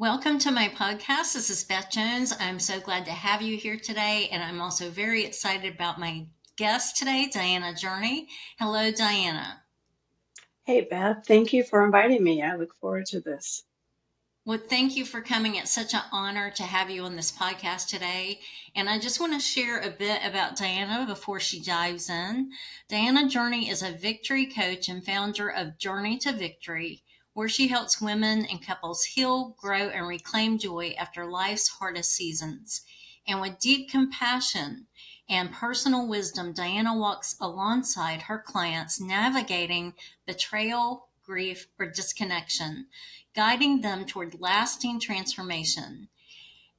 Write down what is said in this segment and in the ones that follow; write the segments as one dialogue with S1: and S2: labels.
S1: Welcome to my podcast. This is Beth Jones. I'm so glad to have you here today, and I'm also very excited about my guest today, Diana Journey. Hello, Diana.
S2: Hey, Beth, thank you for inviting me. I look forward to this.
S1: Well, thank you for coming. It's such an honor to have you on this podcast today. And I just want to share a bit about Diana before she dives in. Diana Journey is a victory coach and founder of Journey to Victory, where she helps women and couples heal, grow, and reclaim joy after life's hardest seasons. And with deep compassion and personal wisdom, Diana walks alongside her clients navigating betrayal, grief, or disconnection, guiding them toward lasting transformation.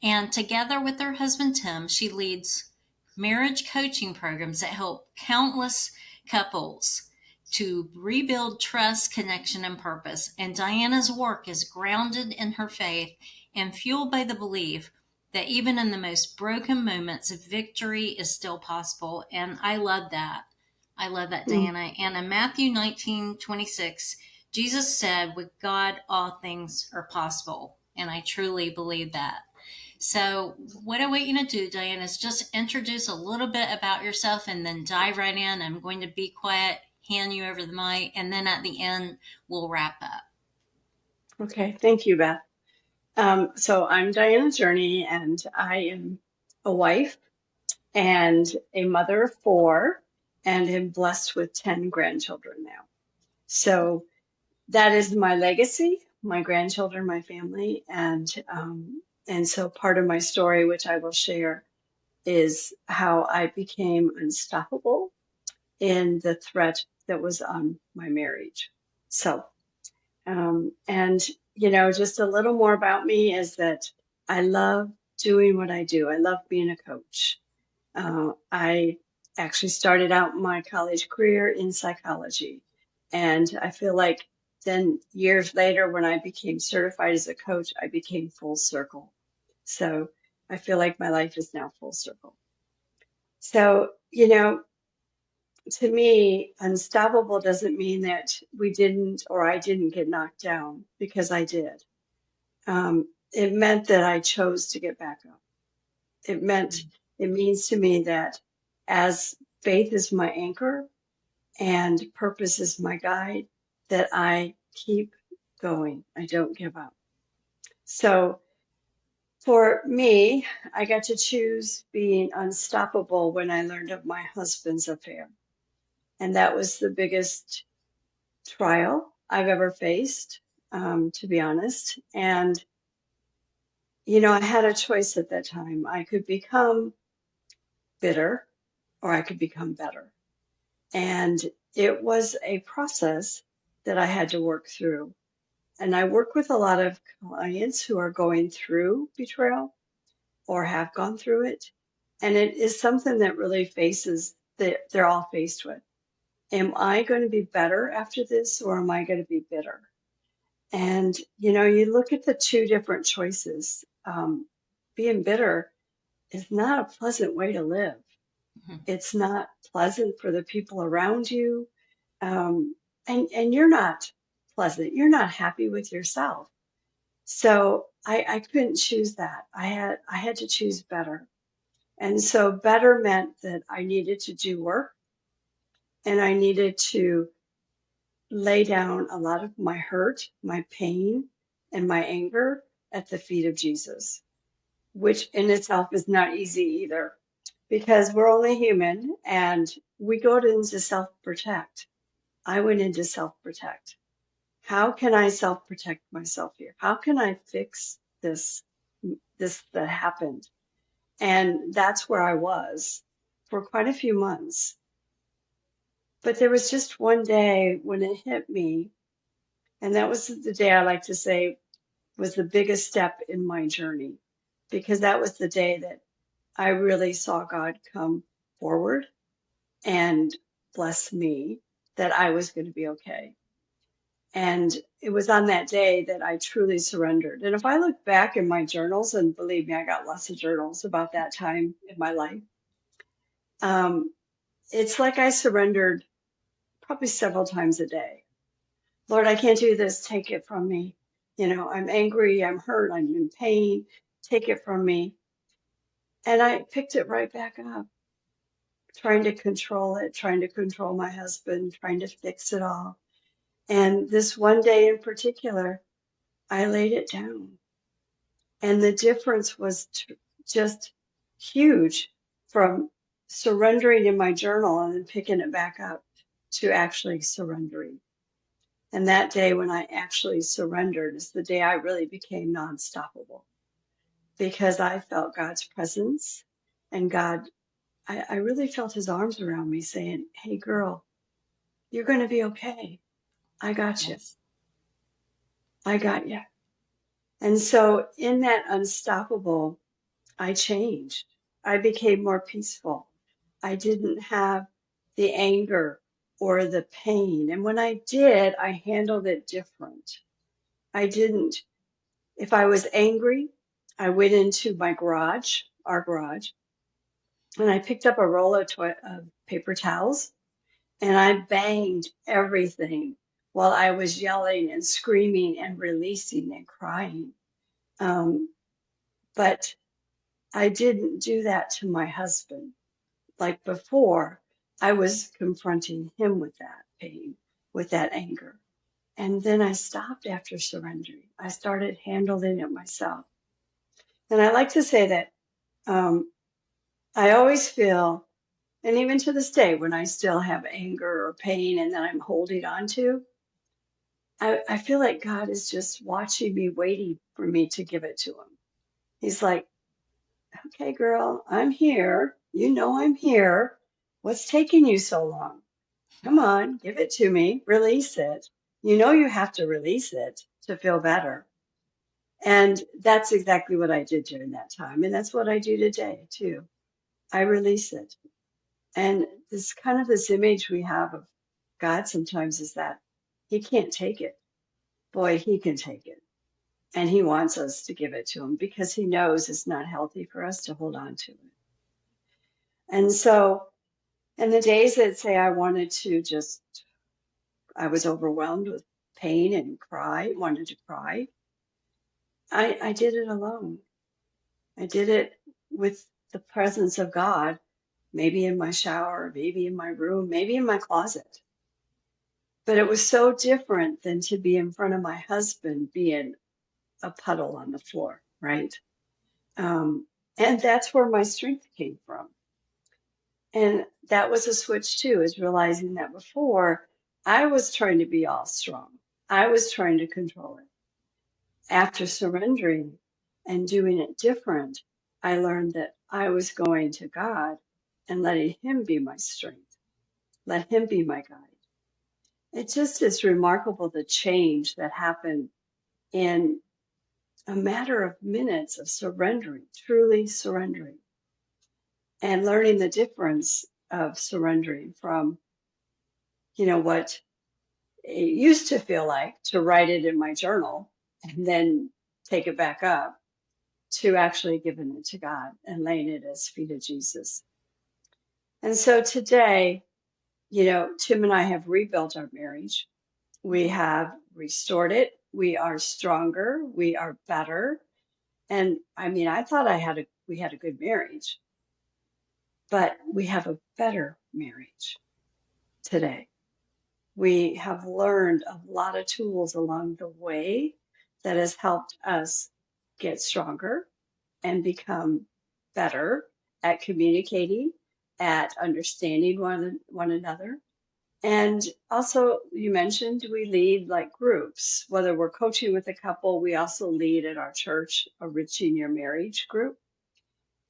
S1: And together with her husband, Tim, she leads marriage coaching programs that help countless couples to rebuild trust, connection, and purpose. And Diana's work is grounded in her faith and fueled by the belief that even in the most broken moments, victory is still possible. And I love that. I love that,
S2: Mm.
S1: Diana. And in Matthew 19:26, Jesus said, with God, all things are possible. And I truly believe that. So, what I want you to do, Diane, is just introduce a little bit about yourself and then dive right in. I'm going to be quiet, hand you over the mic, and then at the end, we'll wrap up.
S2: Okay, thank you, Beth. So I'm Diana Journey, and I am a wife and a mother of four, and am blessed with 10 grandchildren now. So that is my legacy, my grandchildren, my family, and so part of my story, which I will share, is how I became unstoppable in the threat that was on my marriage. So, and just a little more about me is that I love doing what I do. I love being a coach. I actually started out my college career in psychology, and I feel like then years later, when I became certified as a coach, I became full circle. So I feel like my life is now full circle. So, to me, unstoppable doesn't mean that we didn't or I didn't get knocked down, because I did. It meant that I chose to get back up. It means to me that as faith is my anchor and purpose is my guide, that I keep going. I don't give up. So for me, I got to choose being unstoppable when I learned of my husband's affair. And that was the biggest trial I've ever faced, to be honest. And, I had a choice at that time. I could become bitter or I could become better. And it was a process that I had to work through. And I work with a lot of clients who are going through betrayal or have gone through it. And it is something that really that they're all faced with. Am I going to be better after this, or am I going to be bitter? And, you look at the two different choices. Being bitter is not a pleasant way to live.
S1: Mhm.
S2: It's not pleasant for the people around you. And you're not pleasant. You're not happy with yourself. So I couldn't choose that. I had to choose better. And so better meant that I needed to do work, and I needed to lay down a lot of my hurt, my pain, and my anger at the feet of Jesus, which in itself is not easy either, because we're only human and we go into self protect. I went into self protect. How can I self protect myself here? How can I fix this that happened? And that's where I was for quite a few months. But there was just one day when it hit me, and that was the day I like to say was the biggest step in my journey, because that was the day that I really saw God come forward and bless me that I was going to be okay. And it was on that day that I truly surrendered. And if I look back in my journals, and believe me, I got lots of journals about that time in my life, um, it's like I surrendered probably several times a day. Lord, I can't do this. Take it from me. I'm angry, I'm hurt, I'm in pain, take it from me. And I picked it right back up, trying to control it, trying to control my husband, trying to fix it all. And this one day in particular, I laid it down. And the difference was just huge from surrendering in my journal and then picking it back up to actually surrendering. And that day when I actually surrendered is the day I really became non-stoppable, because I felt God's presence, and I really felt his arms around me saying, hey girl, you're going to be okay. I got you.
S1: Yes.
S2: I got you. And so in that unstoppable, I changed. I became more peaceful. I didn't have the anger or the pain. And when I did, I handled it different. I didn't, if I was angry, I went into my garage, our garage, and I picked up a roll of paper towels, and I banged everything while I was yelling and screaming and releasing and crying. But I didn't do that to my husband. Like before, I was confronting him with that pain, with that anger. And then I stopped after surrendering. I started handling it myself. And I like to say that I always feel, and even to this day, when I still have anger or pain and that I'm holding on to, I feel like God is just watching me, waiting for me to give it to him. He's like, okay, girl, I'm here. You know I'm here. What's taking you so long? Come on, give it to me. Release it. You know you have to release it to feel better. And that's exactly what I did during that time. And that's what I do today, too. I release it. And this image we have of God sometimes is that he can't take it. Boy, he can take it. And he wants us to give it to him because he knows it's not healthy for us to hold on to it. And so, in the days that say I was overwhelmed with pain and wanted to cry, I did it alone. I did it with the presence of God, maybe in my shower, maybe in my room, maybe in my closet. But it was so different than to be in front of my husband being a puddle on the floor, right? And that's where my strength came from. And that was a switch too, is realizing that before I was trying to be all strong. I was trying to control it. After surrendering and doing it different, I learned that I was going to God and letting him be my strength, let him be my guide. It just is remarkable the change that happened in a matter of minutes of surrendering, truly surrendering, and learning the difference of surrendering from, what it used to feel like to write it in my journal and then take it back up, to actually giving it to God and laying it at the feet of Jesus. And so today, Tim and I have rebuilt our marriage. We have restored it. We are stronger. We are better. And I mean, I thought we had a good marriage, but we have a better marriage today. We have learned a lot of tools along the way that has helped us get stronger and become better at communicating, at understanding one another. And also, you mentioned we lead like groups, whether we're coaching with a couple, we also lead at our church, a Reaching Your Marriage group.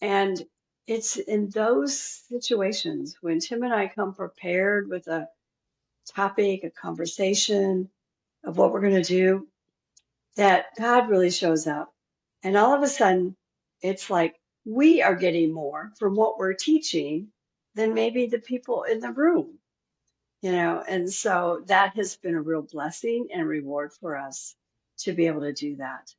S2: And it's in those situations when Tim and I come prepared with a topic, a conversation of what we're going to do, that God really shows up. And all of a sudden, it's like we are getting more from what we're teaching than maybe the people in the room, and so that has been a real blessing and reward for us to be able to do that.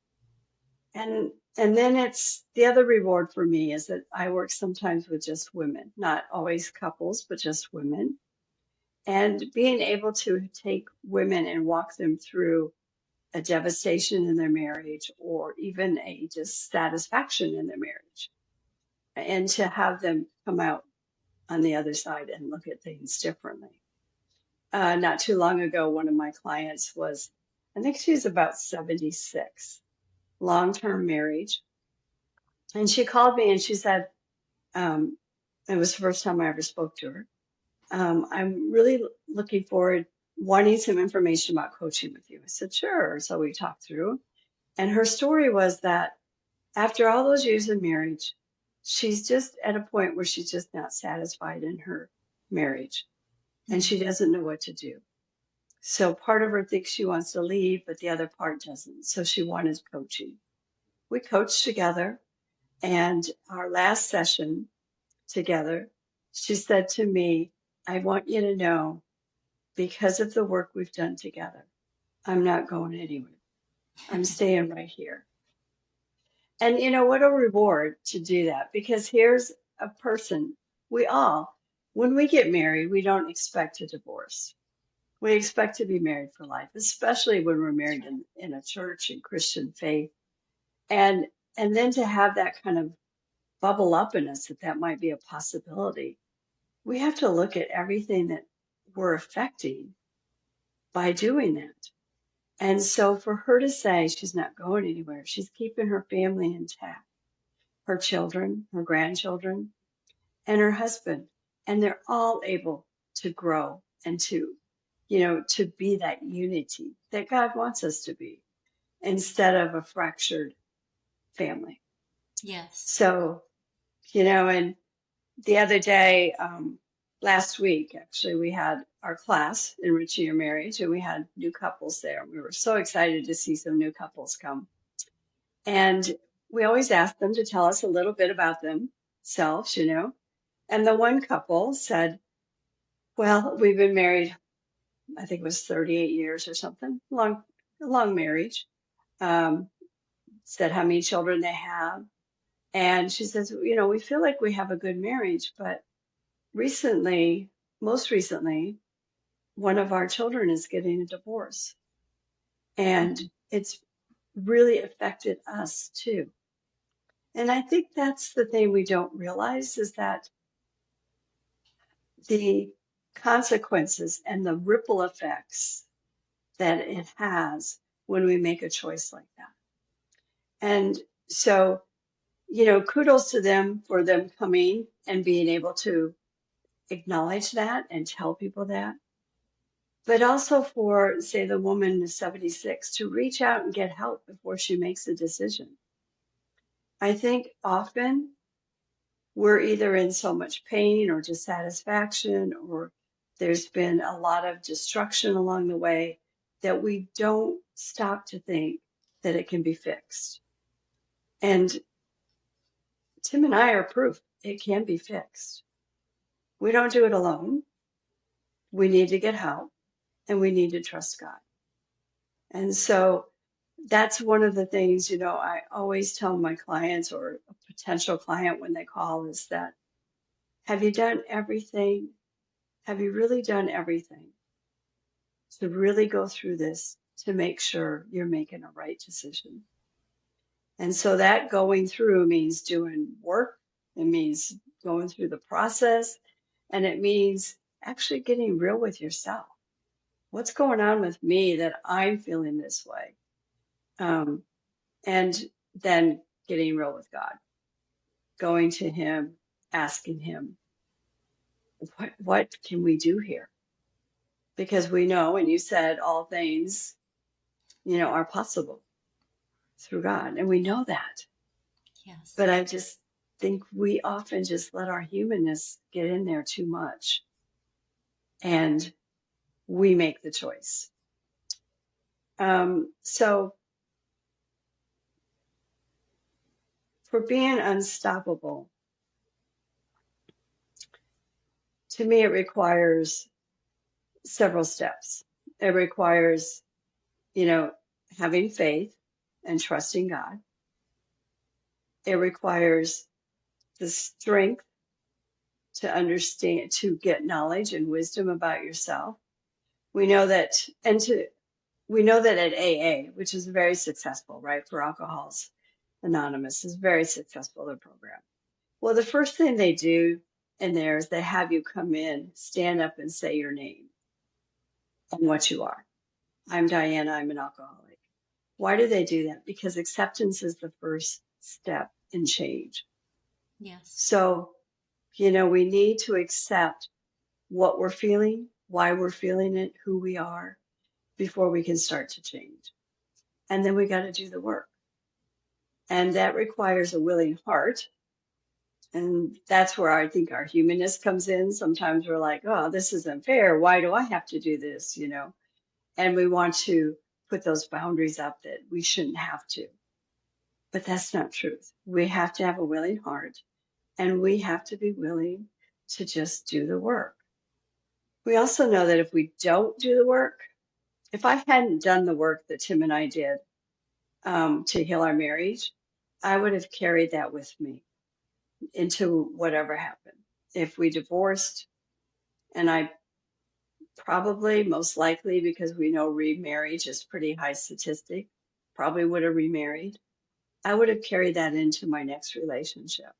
S2: And then it's the other reward for me is that I work sometimes with just women, not always couples, but just women. And being able to take women and walk them through a devastation in their marriage or even a dissatisfaction in their marriage, and to have them come out on the other side and look at things differently. Not too long ago, one of my clients was, I think she was about 76, long-term marriage. And she called me and she said, it was the first time I ever spoke to her. I'm really looking forward, wanting some information about coaching with you. I said, sure. So we talked through. And her story was that after all those years of marriage, she's just at a point where she's just not satisfied in her marriage and she doesn't know what to do. So part of her thinks she wants to leave, but the other part doesn't. So she wanted coaching. We coached together, and our last session together, she said to me, I want you to know, because of the work we've done together, I'm not going anywhere. I'm staying right here. And what a reward to do that, because here's a person, when we get married, we don't expect a divorce. We expect to be married for life, especially when we're married in a church and Christian faith. And then to have that kind of bubble up in us that might be a possibility, we have to look at everything that we're affecting by doing that. And so for her to say she's not going anywhere, she's keeping her family intact, her children, her grandchildren, and her husband, and they're all able to grow and to be that unity that God wants us to be, instead of a fractured family.
S1: Yes.
S2: So, and the other day, last week, actually, we had our class, Enriching Your Marriage, and we had new couples there. We were so excited to see some new couples come. And we always ask them to tell us a little bit about themselves, And the one couple said, well, we've been married, I think it was 38 years or something, long marriage. Said how many children they have. And she says, we feel like we have a good marriage, but most recently, one of our children is getting a divorce. And it's really affected us too. And I think that's the thing we don't realize, is that the consequences and the ripple effects that it has when we make a choice like that. And so, kudos to them for them coming and being able to acknowledge that and tell people that. But also for, say, the woman is 76 to reach out and get help before she makes a decision. I think often we're either in so much pain or dissatisfaction, or there's been a lot of destruction along the way, that we don't stop to think that it can be fixed. And Tim and I are proof it can be fixed. We don't do it alone. We need to get help, and we need to trust God. And so that's one of the things, I always tell my clients, or a potential client when they call, is that, have you done everything? Have you really done everything to really go through this to make sure you're making a right decision? And so that going through means doing work. It means going through the process, and it means actually getting real with yourself. What's going on with me that I'm feeling this way? And then getting real with God, going to Him, asking Him, what can we do here? Because we know, and you said all things, are possible through God, and we know that.
S1: Yes.
S2: But I just think we often just let our humanness get in there too much, and we make the choice. So for being unstoppable, to me, it requires several steps. It requires, having faith and trusting God. It requires the strength to understand, to get knowledge and wisdom about yourself. We know that, and we know that at AA, which is very successful, right, for Alcoholics Anonymous, is very successful, their program. Well, the first thing they do in there is they have you come in, stand up and say your name and what you are. I'm Diana, I'm an alcoholic. Why do they do that? Because acceptance is the first step in change.
S1: Yes.
S2: So, we need to accept what we're feeling, why we're feeling it, who we are, before we can start to change. And then we got to do the work. And that requires a willing heart. And that's where I think our humanness comes in. Sometimes we're like, oh, this isn't fair. Why do I have to do this? And we want to put those boundaries up that we shouldn't have to. But that's not truth. We have to have a willing heart, and we have to be willing to just do the work. We also know that if we don't do the work, if I hadn't done the work that Tim and I did to heal our marriage, I would have carried that with me into whatever happened. If we divorced, and I probably, most likely, because we know remarriage is pretty high statistic, probably would have remarried, I would have carried that into my next relationship.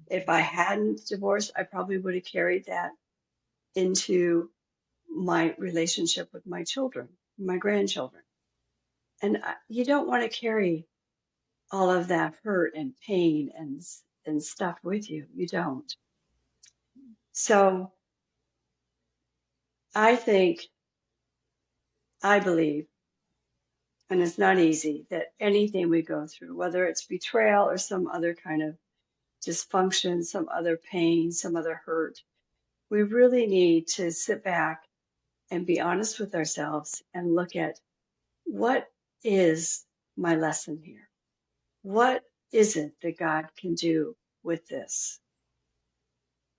S2: If I hadn't divorced, I probably would have carried that into my relationship with my children, my grandchildren. And you don't want to carry all of that hurt and pain and stuff with you. You don't. So I believe, and it's not easy, that anything we go through, whether it's betrayal or some other kind of dysfunction, some other pain, some other hurt, we really need to sit back and be honest with ourselves and look at, what is my lesson here? What is it that God can do with this?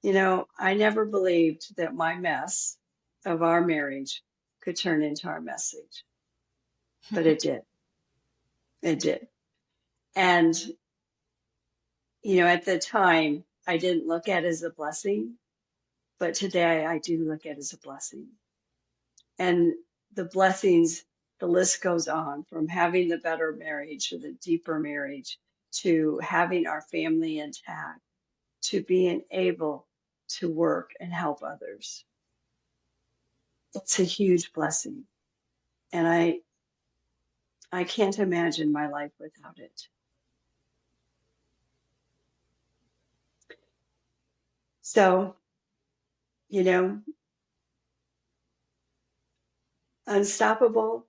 S2: I never believed that my mess of our marriage could turn into our message, but it did. It did. And, at the time, I didn't look at it as a blessing, but today I do look at it as a blessing. And the blessings, the list goes on, from having the better marriage or the deeper marriage to having our family intact, to being able to work and help others. It's a huge blessing. And I can't imagine my life without it. So, unstoppable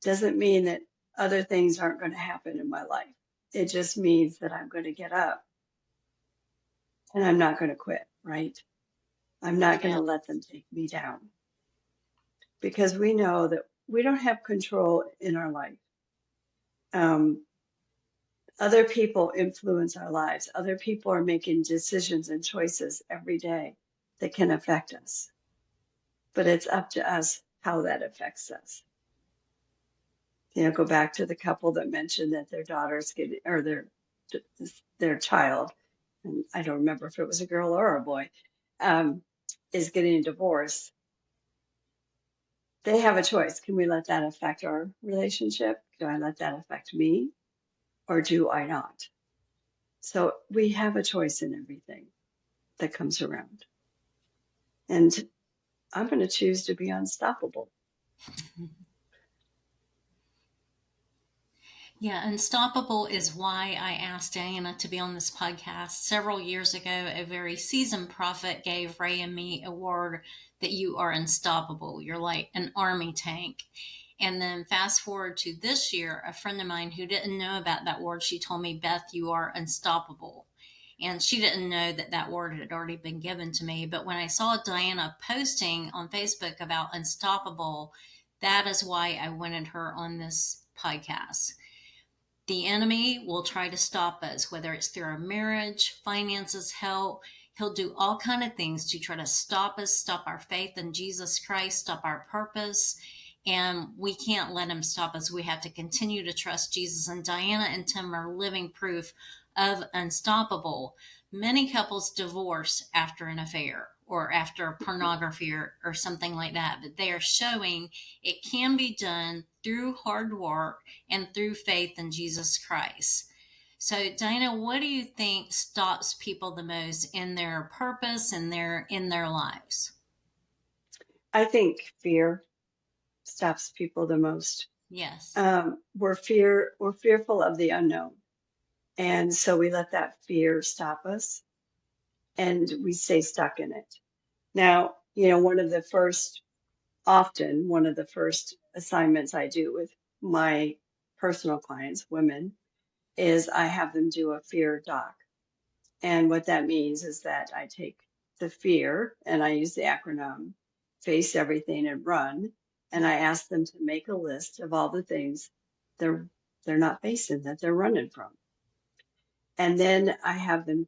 S2: doesn't mean that other things aren't going to happen in my life. It just means that I'm going to get up and I'm not going to quit, right? I'm not going to let them take me down, because we know that we don't have control in our life. Other people influence our lives. Other people are making decisions and choices every day that can affect us. But it's up to us how that affects us. Go back to the couple that mentioned that their daughter's getting, or their child, and I don't remember if it was a girl or a boy, is getting a divorce. They have a choice. Can we let that affect our relationship? Do I let that affect me, or do I not? So we have a choice in everything that comes around. And I'm going to choose to be unstoppable.
S1: Yeah, Unstoppable is why I asked Diana to be on this podcast. Several years ago, a very seasoned prophet gave Ray and me a word that you are unstoppable. You're like an army tank. And then fast forward to this year, a friend of mine who didn't know about that word, she told me, Beth, you are unstoppable. And she didn't know that that word had already been given to me. But when I saw Diana posting on Facebook about unstoppable, that is why I wanted her on this podcast. The enemy will try to stop us, whether it's through our marriage, finances, health. He'll do all kind of things to try to stop us, stop our faith in Jesus Christ, stop our purpose. And we can't let him stop us. We have to continue to trust Jesus. And Diana and Tim are living proof of unstoppable. Many couples divorce after an affair or after pornography or something like that, but they are showing it can be done through hard work and through faith in Jesus Christ. So, Diana, what do you think stops people the most in their purpose and in their lives?
S2: I think fear stops people the most.
S1: Yes.
S2: We're fearful of the unknown. And so we let that fear stop us and we stay stuck in it. Now, one of the first assignments I do with my personal clients, women, is I have them do a fear doc. And what that means is that I take the fear and I use the acronym face everything and run. And I ask them to make a list of all the things they're they're not facing that they're running from. And then I have them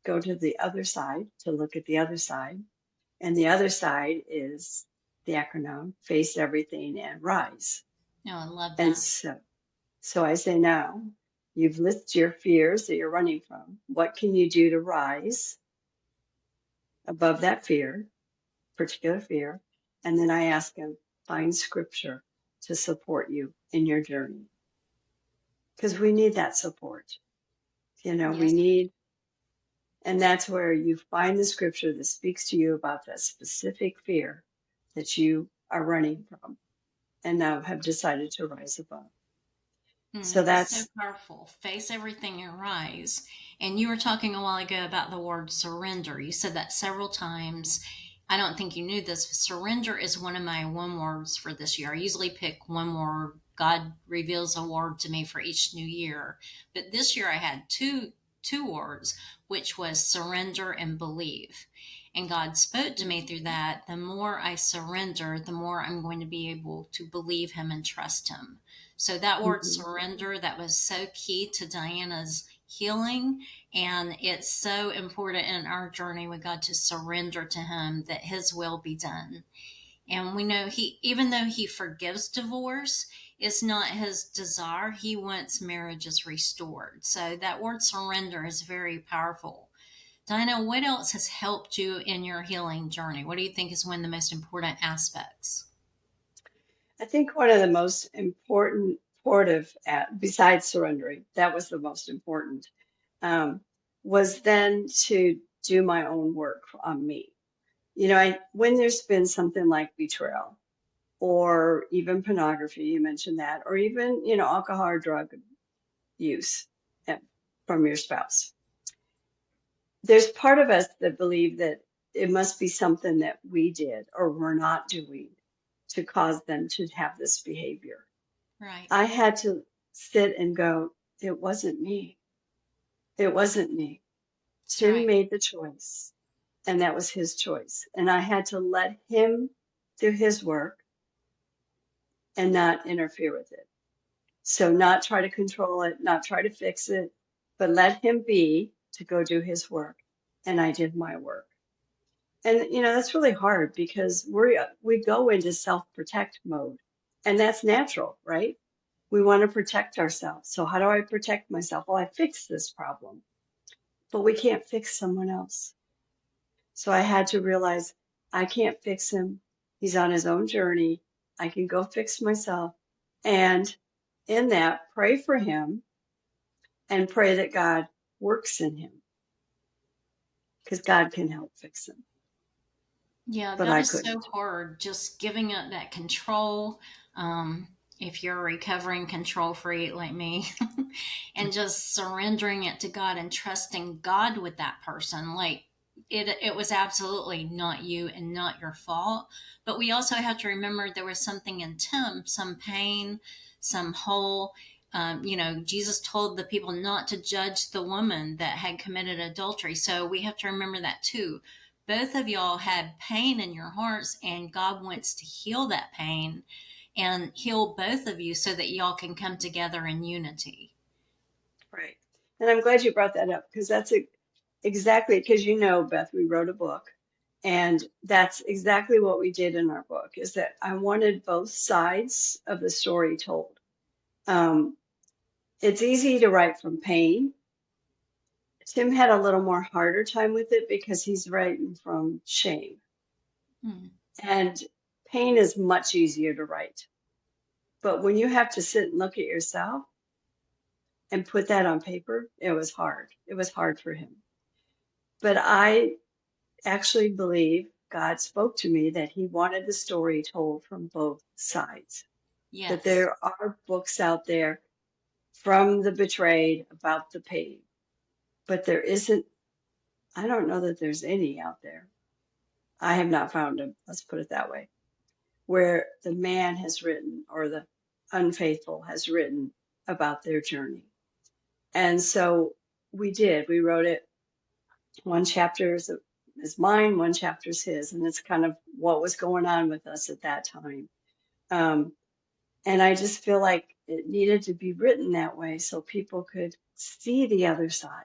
S2: go to the other side to look at the other side. And the other side is the acronym face everything and rise.
S1: No, I love
S2: And
S1: that.
S2: so I say, now you've listed your fears that you're running from. What can you do to rise above that fear, particular fear? And then I ask them, find scripture to support you in your journey. Because we need that support. We
S1: Yes.
S2: need, and that's where you find the scripture that speaks to you about that specific fear that you are running from and now have decided to rise above. So
S1: That's so
S2: that's,
S1: powerful. Face everything and rise. And you were talking a while ago about the word surrender. You said that several times. I don't think you knew this. Surrender is one of my one words for this year. I usually pick one word. God reveals a word to me for each new year. But this year I had two words, which was surrender and believe. And God spoke to me through that. The more I surrender, the more I'm going to be able to believe Him and trust Him. So that word
S2: mhm.
S1: surrender, that was so key to Diana's healing. And it's so important in our journey with God to surrender to Him that His will be done. And we know even though He forgives divorce, it's not His desire. He wants marriages restored. So that word surrender is very powerful. Diana, what else has helped you in your healing journey? What do you think is one of the most important aspects?
S2: I think one of the most important portive, besides surrendering, that was the most important, um, was then to do my own work on me. When there's been something like betrayal or even pornography, you mentioned that, or even, alcohol or drug use uh, from your spouse, there's part of us that believe that it must be something that we did or we're not doing to cause them to have this behavior.
S1: Right.
S2: I had to sit and go, it wasn't me. It wasn't me.
S1: That's
S2: Tim
S1: right.
S2: made the choice, and that was his choice. And I had to let him do his work and not interfere with it. So, not try to control it, not try to fix it, but let him be to go do his work. And I did my work. And, that's really hard because we go into self-protect mode, and that's natural, right? We want to protect ourselves. So how do I protect myself? Well, I fix this problem, but we can't fix someone else. So I had to realize I can't fix him. He's on his own journey. I can go fix myself. And in that, pray for him and pray that God works in him because God can help fix him,
S1: Yeah,
S2: but
S1: that
S2: I
S1: is so
S2: couldn't.
S1: hard. Just giving up that control. If you're a recovering control freak like me, and just surrendering it to God and trusting God with that person, like it was absolutely not you and not your fault. But we also have to remember there was something in Tim, some pain, some hole. Jesus told the people not to judge the woman that had committed adultery. So we have to remember that too. Both of y'all had pain in your hearts, and God wants to heal that pain and heal both of you so that y'all can come together in unity.
S2: Right. And I'm glad you brought that up because that's exactly because Beth, we wrote a book and that's exactly what we did in our book is that I wanted both sides of the story told. Um, it's easy to write from pain Tim had a little more harder time with it because he's writing from shame.
S1: Mm.
S2: And pain is much easier to write. But when you have to sit and look at yourself and put that on paper, it was hard. It was hard for him. But I actually believe God spoke to me that he wanted the story told from both sides, that
S1: Yes.
S2: there are books out there from the betrayed about the pain, but there isn't, I don't know that there's any out there. I have not found them, let's put it that way, where the man has written or the unfaithful has written about their journey. And so we wrote it. One chapter is mine, one chapter is his, and it's kind of what was going on with us at that time. Um, and I just feel like it needed to be written that way so people could see the other side.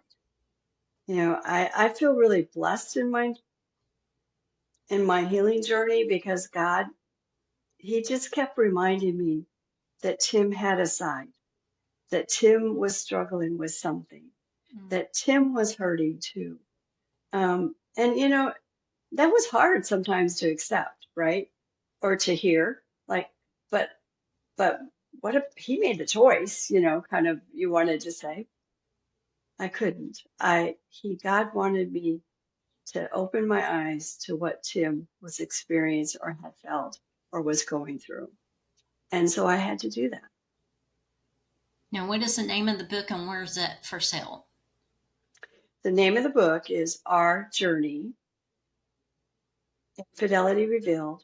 S2: You know, I feel really blessed in my healing journey because God, he just kept reminding me that Tim had a side, that Tim was struggling with something,
S1: Mm.
S2: that Tim was hurting too. And you know, that was hard sometimes to accept, right? Or to hear, like, but, but what if he made the choice, you know, kind of, you wanted to say, I couldn't. God wanted me to open my eyes to what Tim was experiencing or had felt or was going through. And so I had to do that.
S1: Now, what is the name of the book and where is it for sale?
S2: The name of the book is Our Journey, Infidelity Revealed,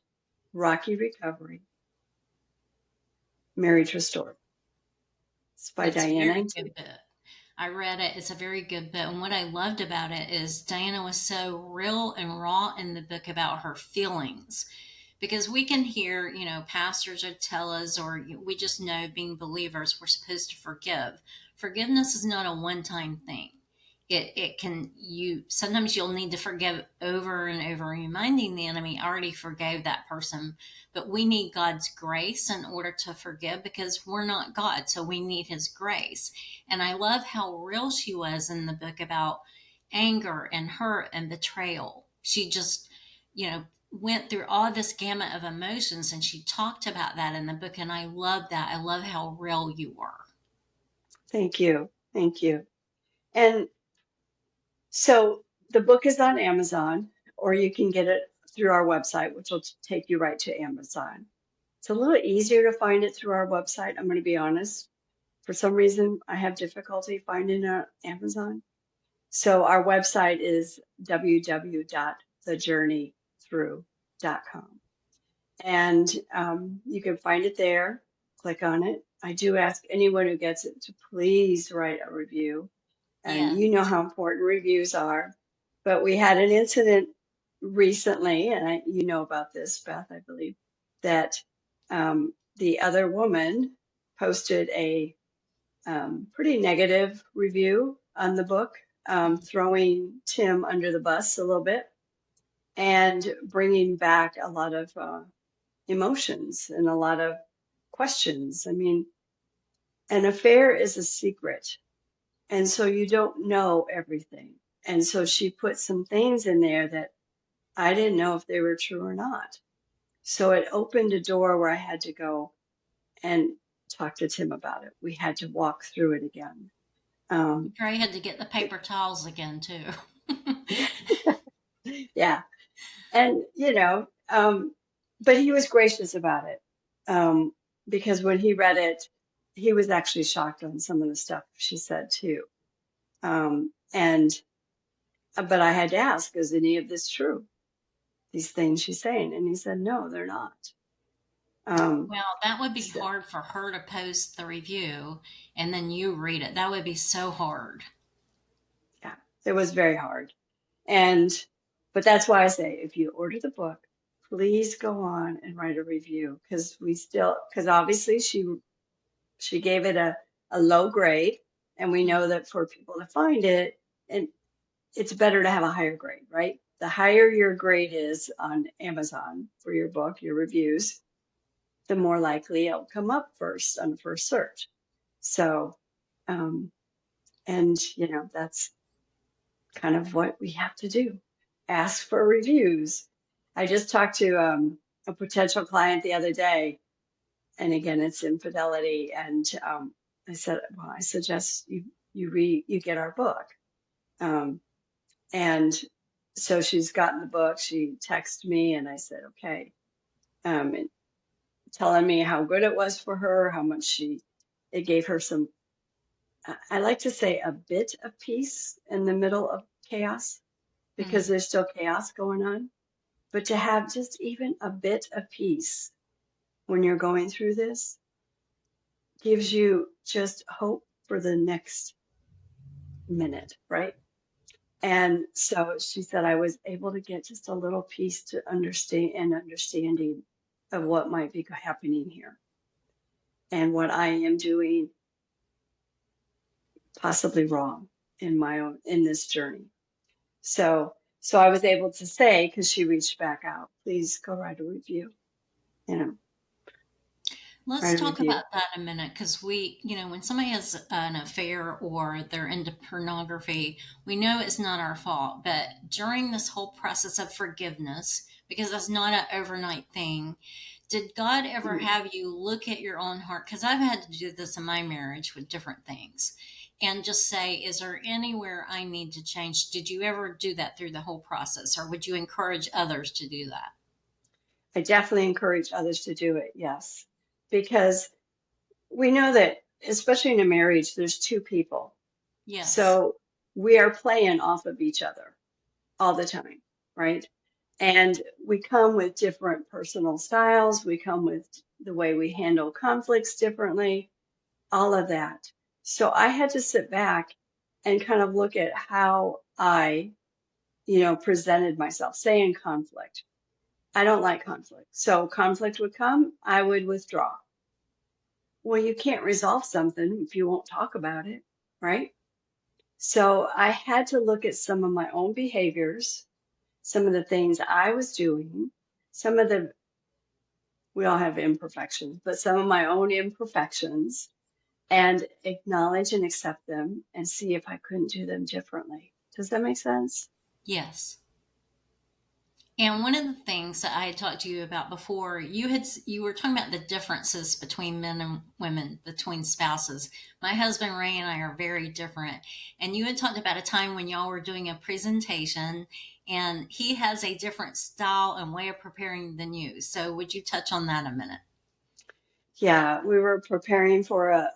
S2: Rocky Recovery, Marriage Restored. It's by
S1: It's a
S2: Diana
S1: very
S2: and Tim.
S1: good book. I read it. It's a very good book. And what I loved about it is Diana was so real and raw in the book about her feelings. Because we can hear, pastors would tell us, or we just know being believers, we're supposed to forgive. Forgiveness is not a one time thing. It can, sometimes you'll need to forgive over and over, reminding the enemy, I already forgave that person. But we need God's grace in order to forgive because we're not God. So we need his grace. And I love how real she was in the book about anger and hurt and betrayal. She just, went through all this gamut of emotions and she talked about that in the book. And I love that. I love how real you were.
S2: Thank you. Thank you. And so the book is on Amazon, or you can get it through our website, which will take you right to Amazon. It's a little easier to find it through our website. I'm going to be honest. For some reason, I have difficulty finding it on Amazon. So our website is www.thejourneythrough.com. And you can find it there. Click on it. I do ask anyone who gets it to please write a review. And
S1: Yeah.
S2: you know how important reviews are. But we had an incident recently, and you know about this, Beth, I believe, that the other woman posted a pretty negative review on the book, throwing Tim under the bus a little bit and bringing back a lot of emotions and a lot of questions. I mean, an affair is a secret. And so you don't know everything. And so she put some things in there that I didn't know if they were true or not. So it opened a door where I had to go and talk to Tim about it. We had to walk through it again.
S1: Trey had to get the paper towels again, too.
S2: Yeah. And, but he was gracious about it. Because when he read it, he was actually shocked on some of the stuff she said too. And, but I had to ask, is any of this true? These things she's saying. And he said, no, they're not.
S1: Well, that would be
S2: So,
S1: hard for her to post the review and then you read it. That would be so hard.
S2: yeah, it was very hard. And, but that's why I say, if you order the book, please go on and write a review because obviously she gave it a low grade. And we know that for people to find it, and it's better to have a higher grade, right? The higher your grade is on Amazon for your book, your reviews, the more likely it'll come up first on the first search. So, and that's kind of what we have to do. Ask for reviews. I just talked to a potential client the other day, and again, it's infidelity. And I said, well, I suggest you get our book. Um, and so she's gotten the book. She texted me, and I said, okay, and telling me how good it was for her, how much it gave her some. I like to say a bit of peace in the middle of chaos, because
S1: Mm.
S2: there's still chaos going on. But to have just even a bit of peace when you're going through this gives you just hope for the next minute, right? And so she said I was able to get just a little piece to understanding of what might be happening here and what I am doing possibly wrong in this journey. So I was able to say, because she reached back out, please go write a review, you know,
S1: Let's
S2: write a
S1: talk
S2: review.
S1: about that a minute because when somebody has an affair or they're into pornography, we know it's not our fault. But during this whole process of forgiveness, because that's not an overnight thing, did God ever
S2: Mhm.
S1: have you look at your own heart? Because I've had to do this in my marriage with different things and just say, is there anywhere I need to change? Did you ever do that through the whole process, or would you encourage others to do that?
S2: I definitely encourage others to do it, yes, because we know that, especially in a marriage, there's two people.
S1: Yes.
S2: So we are playing off of each other all the time, right? And we come with different personal styles. We come with the way we handle conflicts differently, all of that. So I had to sit back and kind of look at how I, presented myself, say in conflict. I don't like conflict. So conflict would come, I would withdraw. Well, you can't resolve something if you won't talk about it, right? So I had to look at some of my own behaviors, some of the things I was doing, some of the, we all have imperfections, but some of my own imperfections, and acknowledge and accept them and see if I couldn't do them differently. Does that make sense?
S1: Yes. And one of the things that I had talked to you about before, you were talking about the differences between men and women, between spouses. My husband Ray and I are very different. And you had talked about a time when y'all were doing a presentation and he has a different style and way of preparing than you. So would you touch on that a minute?
S2: Yeah, we were preparing for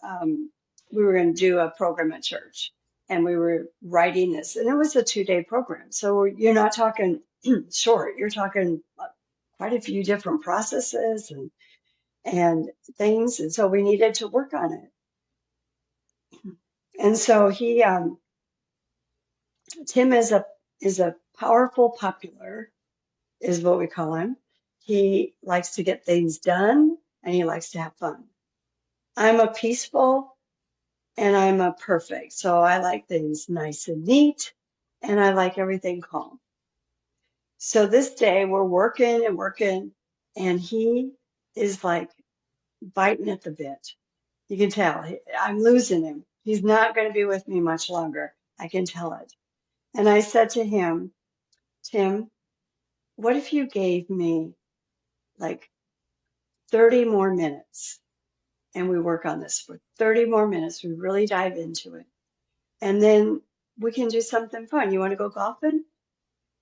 S2: we were going to do a program at church, and we were writing this, and it was a 2-day program. So you're not talking short, you're talking quite a few different processes and things. And so we needed to work on it. And so Tim is a powerful popular, is what we call him. He likes to get things done and he likes to have fun. I'm a peaceful and I'm a perfect. So I like things nice and neat and I like everything calm. So this day we're working and working and he is like biting at the bit. You can tell I'm losing him. He's not going to be with me much longer. I can tell it. And I said to him, Tim, what if you gave me like 30 more minutes and we work on this for 30 more minutes? We really dive into it. And then we can do something fun. You want to go golfing?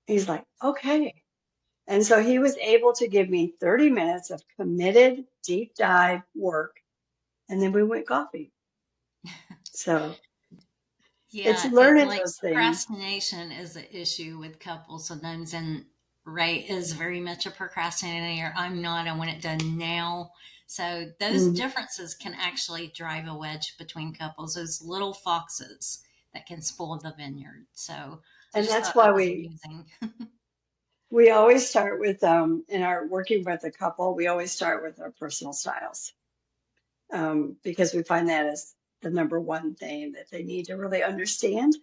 S2: He's like, okay. And so he was able to give me 30 minutes of committed deep dive work. And then we went golfing. So it's
S1: Yeah, it
S2: learning
S1: like
S2: those things.
S1: procrastination is an issue with couples sometimes, and Ray is very much a procrastinator. I'm not. I want it done now. So those
S2: Mm.
S1: differences can actually drive a wedge between couples. Those little foxes that can spoil the vineyard. So I
S2: And
S1: just
S2: that's
S1: thought that
S2: why
S1: was
S2: we
S1: amusing.
S2: we always start with in our working with a couple, we always start with our personal styles. Because we find that as the number one thing that they need to really understand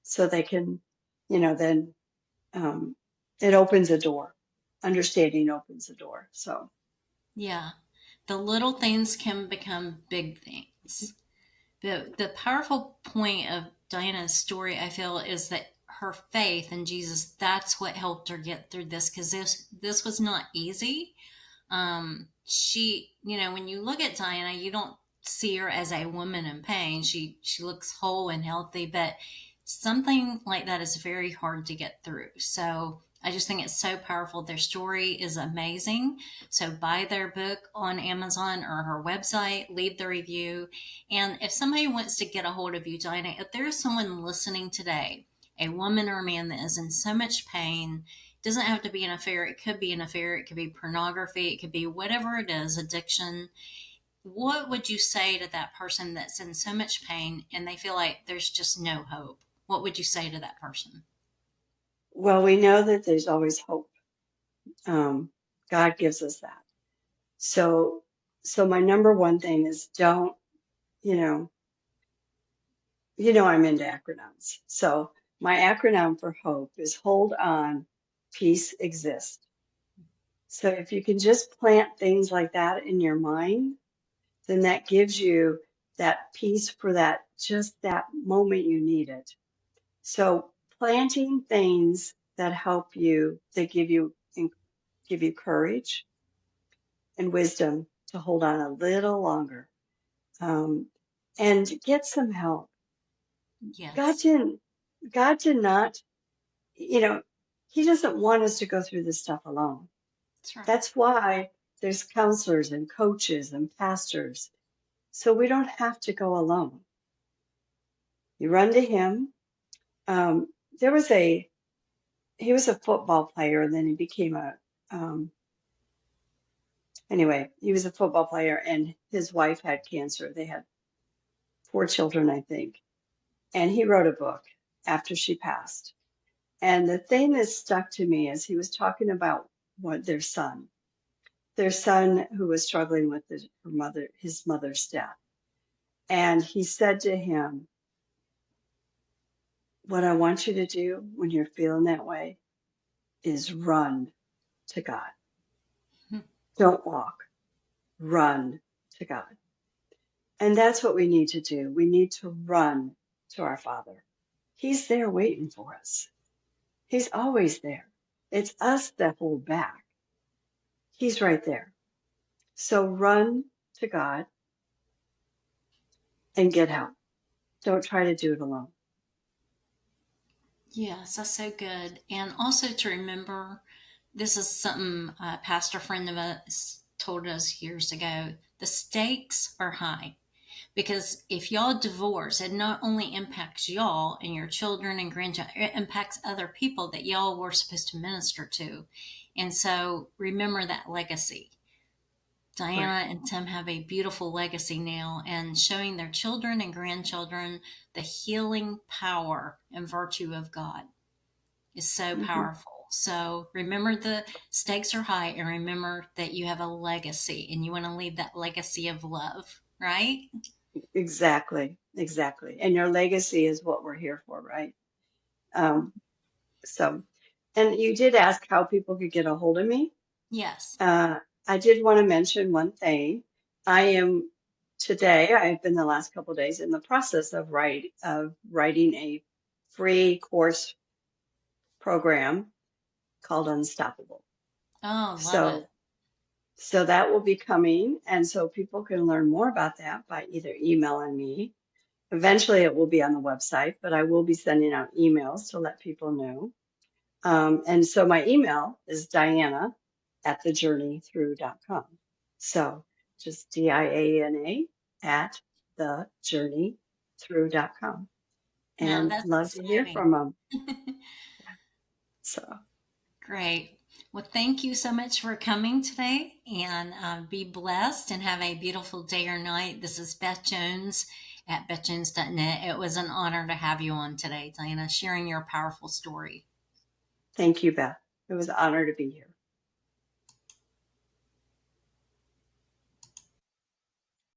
S2: so they can, then um, it opens a door. Understanding opens the door. So,
S1: Yeah, the little things can become big things. The powerful point of Diana's story, I feel, is that her faith in Jesus, that's what helped her get through this, because this was not easy. She, when you look at Diana, you don't see her as a woman in pain. She looks whole and healthy, but something like that is very hard to get through. So I just think it's so powerful. Their story is amazing. So buy their book on Amazon or her website, leave the review. And if somebody wants to get a hold of you, Diana, if there's someone listening today, a woman or a man that is in so much pain, doesn't have to be an affair. It could be an affair. It could be pornography. It could be whatever it is, addiction. What would you say to that person that's in so much pain and they feel like there's just no hope? What would you say to that person?
S2: Well, we know that there's always hope. God gives us that. So, so my number one thing is don't, you know, I'm into acronyms. So my acronym for hope is hold on, peace exists. So if you can just plant things like that in your mind, then that gives you that peace for that, just that moment you need it. So planting things that help you, that give you courage and wisdom to hold on a little longer, um, and get some help. God
S1: Yes,
S2: didn't, God did not, you know, He doesn't want us to go through this stuff alone.
S1: that's right.
S2: That's why there's counselors and coaches and pastors. So we don't have to go alone. You run to Him. Um, there was a, he was a football player and then he became um, anyway, he was a football player and his wife had cancer. They had 4 children, I think. And he wrote a book after she passed. And the thing that stuck to me is he was talking about what their son who was struggling with his mother's death. And he said to him, what I want you to do when you're feeling that way is run to God. Don't walk, run to God. And that's what we need to do. We need to run to our Father. He's there waiting for us. He's always there. It's us that hold back. He's right there. So run to God and get help. Don't try to do it alone.
S1: Yes, that's so good. And also to remember, this is something a pastor friend of us told us years ago. The stakes are high. Because if y'all divorce, it not only impacts y'all and your children and grandchildren, it impacts other people that y'all were supposed to minister to. And so remember that legacy.
S2: Right.
S1: Diana and Tim have a beautiful legacy now, and showing their children and grandchildren the healing power and virtue of God is so
S2: Hmm.
S1: powerful. So remember the stakes are high, and remember that you have a legacy and you want to leave that legacy of love, right?
S2: Exactly. Exactly. And your legacy is what we're here for, right? Um, so, and you did ask how people could get a hold of me.
S1: Yes.
S2: Uh, I did want to mention one thing. I've been the last couple of days in the process of writing a free course program called Unstoppable.
S1: Oh, love it.
S2: So, so that will be coming. And so people can learn more about that by either emailing me. Eventually it will be on the website, but I will be sending out emails to let people know. And so my email is diana@thejourneythrough.com. So just DIANA at thejourneythrough.com.
S1: Now
S2: And
S1: that's
S2: love to hear
S1: exciting.
S2: from them. So
S1: Great. Well, thank you so much for coming today, and be blessed and have a beautiful day or night. This is Beth Jones at bethjones.net. It was an honor to have you on today, Diana, sharing your powerful story.
S2: thank you, Beth. It was an honor to be here.